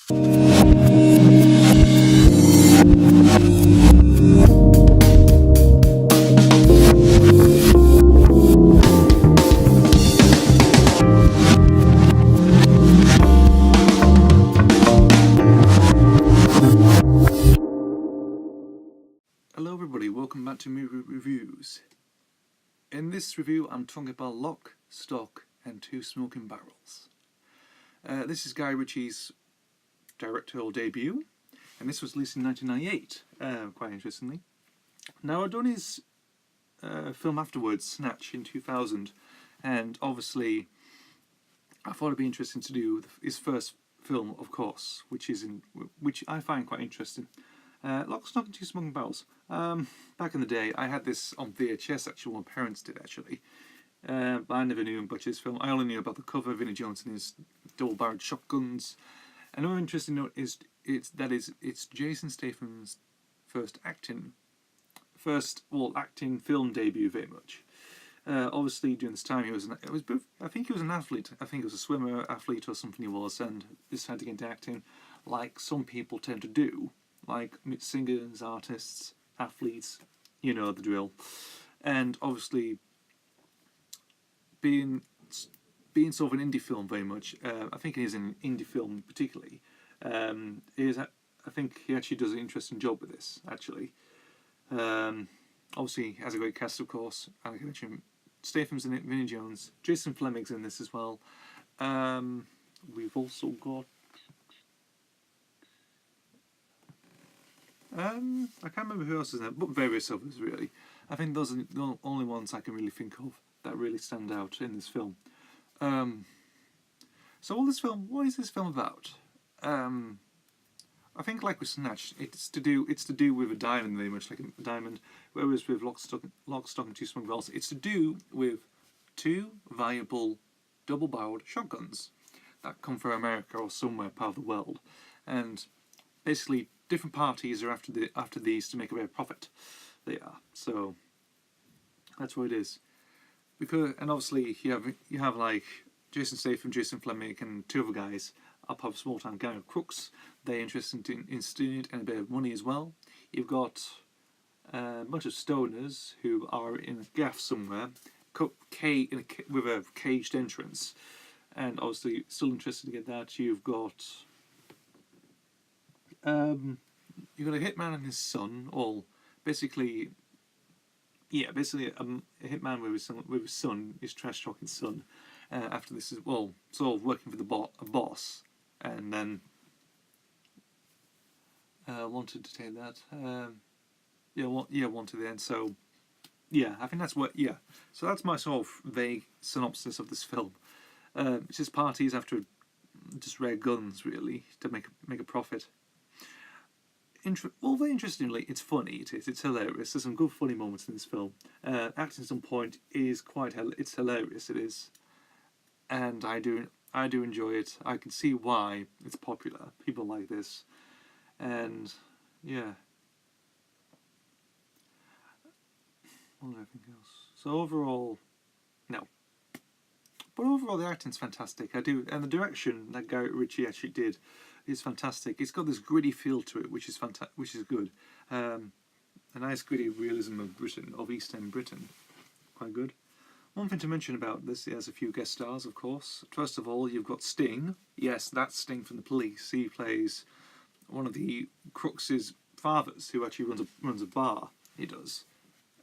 Hello everybody, welcome back to Movie Reviews. In this review I'm talking about Lock, Stock and Two Smoking Barrels. This is Guy Ritchie's directorial debut, and this was released in 1998, quite interestingly. Now I'd done his film afterwards, Snatch, in 2000, and obviously I thought it'd be interesting to do his first film, of course, which I find quite interesting. Lock, Stock and Two Smoking Barrels. Back in the day, I had this on VHS, actually, my parents did, actually. But I never knew much of this film. I only knew about the cover, Vinnie Jones and his double-barreled shotguns. Another interesting note is it's Jason Statham's first acting film debut, very much. Obviously, during this time, I think he was an athlete. I think he was a swimmer, athlete, or something he was, and decided to get into acting, like some people tend to do. Like singers, artists, athletes, you know the drill. And obviously, being sort of an indie film very much, I think it is an indie film particularly, I think he actually does an interesting job with this, actually. Obviously, he has a great cast, of course. I can mention Statham's in it, Vinnie Jones, Jason Fleming's in this as well. We've also got... I can't remember who else is in it, but various others, really. I think those are the only ones I can really think of that really stand out in this film. So what is this film about? I think, like with Snatch, it's to do with a diamond, very much like a diamond. Whereas with Lock, Stock and Two Smoking Barrels, it's to do with two viable double-barreled shotguns that come from America or somewhere part of the world, and basically different parties are after these to make a bit of profit. They are, so that's what it is. And obviously you have like Jason Statham, Jason Fleming, and two other guys are part of a small town gang of crooks. They're interested in stealing it and a bit of money as well. You've got a bunch of stoners who are in a gaff somewhere, with a caged entrance, and obviously still interested to get that. You've got a hitman and his son, or basically a hitman with his son, his trash-talking son. After this is sort of working for a boss, and then wanted to take that. Wanted the end. So I think that's So that's my sort of vague synopsis of this film. It's just parties after just rare guns, really, to make a profit. Very interestingly, it's funny. It's hilarious. There's some good funny moments in this film. Acting at some point is it's hilarious. It is, and I do enjoy it. I can see why it's popular. People like this, and yeah. What do I think else? So overall, no. But overall, the acting's fantastic. And the direction that Guy Ritchie actually did is fantastic. It's got this gritty feel to it, which is good. A nice gritty realism of East End Britain, quite good. One thing to mention about this, it has a few guest stars, of course. First of all, you've got Sting. Yes, that's Sting from The Police. He plays one of the crooks' fathers, who actually runs a bar. He does,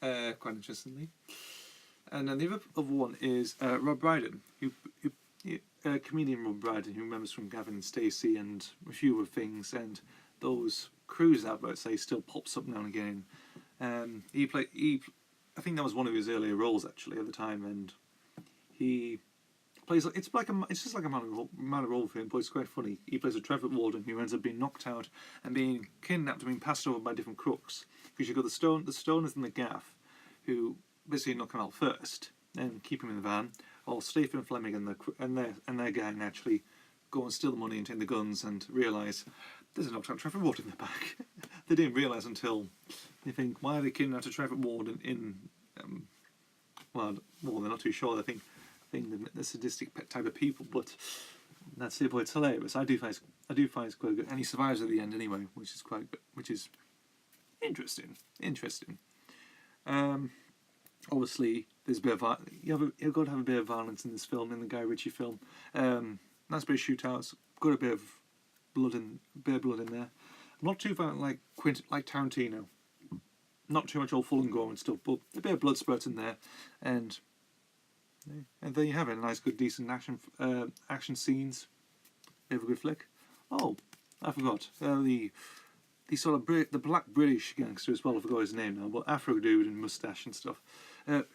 quite interestingly. And then the other one is Rob Brydon, comedian Rob Brydon, who remembers from Gavin and Stacey and a few other things, and those cruise adverts he still pops up now and again. I think that was one of his earlier roles actually at the time, and he plays it's just like a minor role for him, but it's quite funny. He plays a traffic warden who ends up being knocked out and being kidnapped and being passed over by different crooks, because you've got the stoners in the gaff who basically knock him out first and keep him in the van, while Stephen Fleming and their gang actually go and steal the money and take the guns and realise there's a knocked out traffic warden in the back. They didn't realise until they think, why are they kidnapped a traffic warden in well, they're not too sure. They think they're sadistic type of people, but that's it, but it's hilarious. I do find it's quite good, and he survives at the end anyway, which is quite good, which is interesting. Um, Obviously, there's a bit of you've got to have a bit of violence in this film, in the Guy Ritchie film. Nice bit of shootouts, got a bit of blood in there. Not too violent like Tarantino. Not too much all full and gore and stuff, but a bit of blood spurt in there, and there you have it. Nice, good, decent action scenes. Bit of a good flick. Oh, I forgot the sort of the black British gangster as well. I forgot his name now, but Afro dude and mustache and stuff.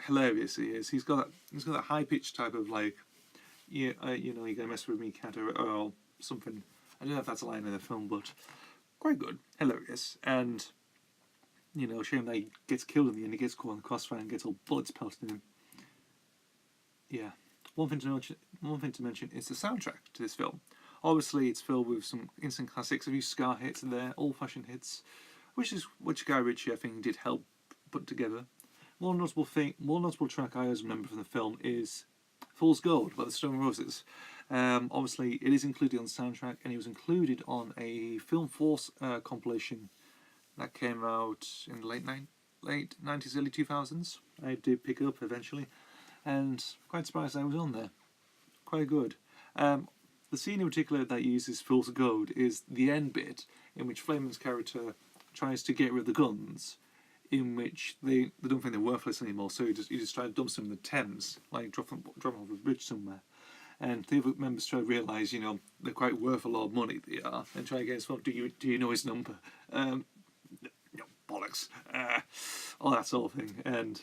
Hilarious he is. He's got that high pitched type of like, you're gonna mess with me, cat, or something. I don't know if that's a line in the film, but quite good, hilarious, and shame that he gets killed in the end. He gets caught in the crossfire and gets all bullets pelted in him. Yeah. One thing to mention is the soundtrack to this film. Obviously, it's filled with some instant classics, a few ska hits there, old-fashioned hits, which Guy Ritchie I think did help put together. More notable track I always remember from the film is "Fool's Gold" by the Stone Roses. Obviously, it is included on the soundtrack, and it was included on a Film Force compilation that came out in the late 90s, early 2000s. I did pick it up eventually, and quite surprised I was on there. Quite good. The scene in particular that uses Fool's Gold is the end bit, in which Flamon's character tries to get rid of the guns, in which they don't think they're worthless anymore, so he just tries to dump them in the Thames, like drop them off a bridge somewhere. And the other members try to realise, they're quite worth a lot of money, they are, and try to get his phone. Do you know his number? No, bollocks. All that sort of thing. And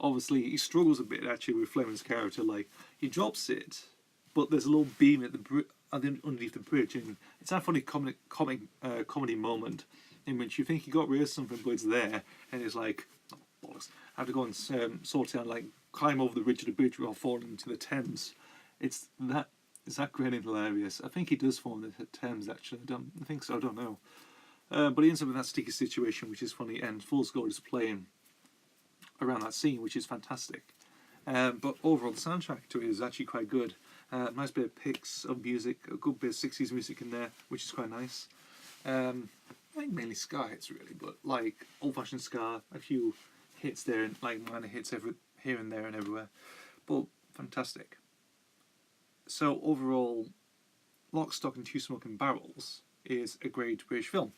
obviously he struggles a bit actually with Flemon's character. Like, he drops it, but there's a little beam underneath the bridge, and it's that funny comedy moment in which you think you got rid of something, but it's there, and it's like, oh, bollocks, I have to go and sort it out, like climb over the ridge of the bridge while falling into the Thames. It's that great and hilarious. I think he does fall into the Thames actually. I think so. I don't know. But he ends up in that sticky situation, which is funny, and Fool's Gold is playing around that scene, which is fantastic. But overall, the soundtrack to it is actually quite good. Nice bit of picks of music, a good bit of 60s music in there, which is quite nice. I think mainly ska hits really, but like old-fashioned ska, a few hits there, and like minor hits here and there and everywhere. But fantastic. So overall, Lock, Stock and Two Smoking Barrels is a great British film.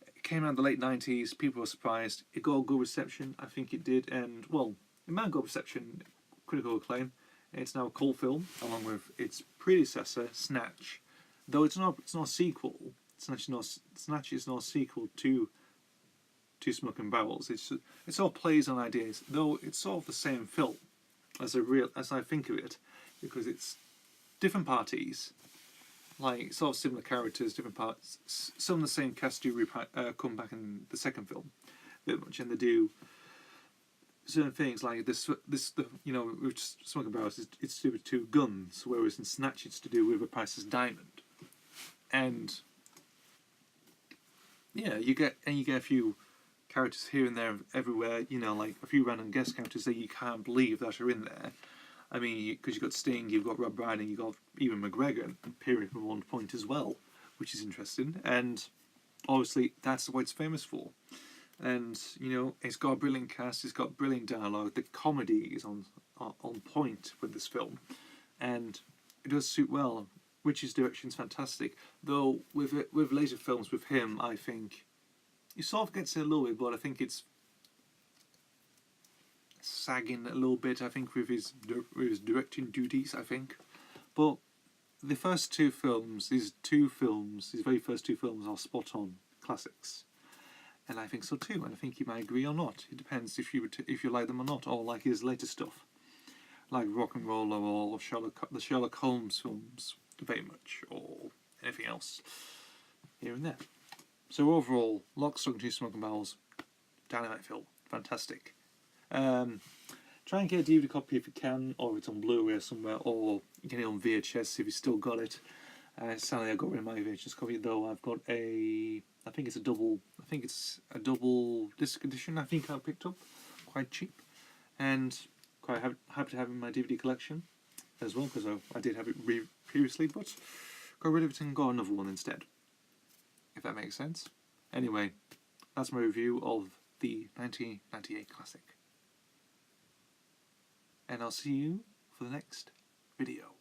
It came out in the late 90s, people were surprised. It got a good reception, I think it did, and well, it might have got reception, critical acclaim. It's now a cult film, along with its predecessor, Snatch. Though it's not a sequel. Snatch is not a sequel to Two Smoking Barrels. It sort of plays on ideas, though it's sort of the same film as I think of it, because it's different parties, like sort of similar characters, different parts. Some of the same cast do come back in the second film, a bit much, and they do certain things like with Smoking Barrels, it's to do with two guns, whereas in Snatch it's to do with a priceless diamond, and yeah, you get a few characters here and there everywhere, like a few random guest characters that you can't believe that are in there. I mean, because you've got Sting, you've got Rob Brydon, you've got even McGregor appearing at one point as well, which is interesting. And obviously, that's what it's famous for. And, it's got a brilliant cast, it's got brilliant dialogue, the comedy is on point with this film. And it does suit well. Ritchie's direction is fantastic. Though, with later films with him, I think, he sort of gets it a little bit, but I think it's sagging a little bit, I think, with his directing duties, I think. But the first two films, these very first two films are spot on classics. And I think so too, and I think you might agree or not. It depends if you like them or not, or like his later stuff. Like Rock and Roller or the Sherlock Holmes films, very much, or anything else, here and there. So overall, Lock, Stock and Two Smoking Barrels, dynamite film, fantastic. Try and get a DVD copy if you can, or it's on Blu-ray somewhere, or you get it on VHS if you still got it. Sadly, I got rid of my VHS copy, though I've got I think it's a double disc edition. I think I picked up, quite cheap, and quite happy to have in my DVD collection. as well, because I did have it previously, but got rid of it and got another one instead, if that makes sense. Anyway, that's my review of the 1998 classic. And I'll see you for the next video.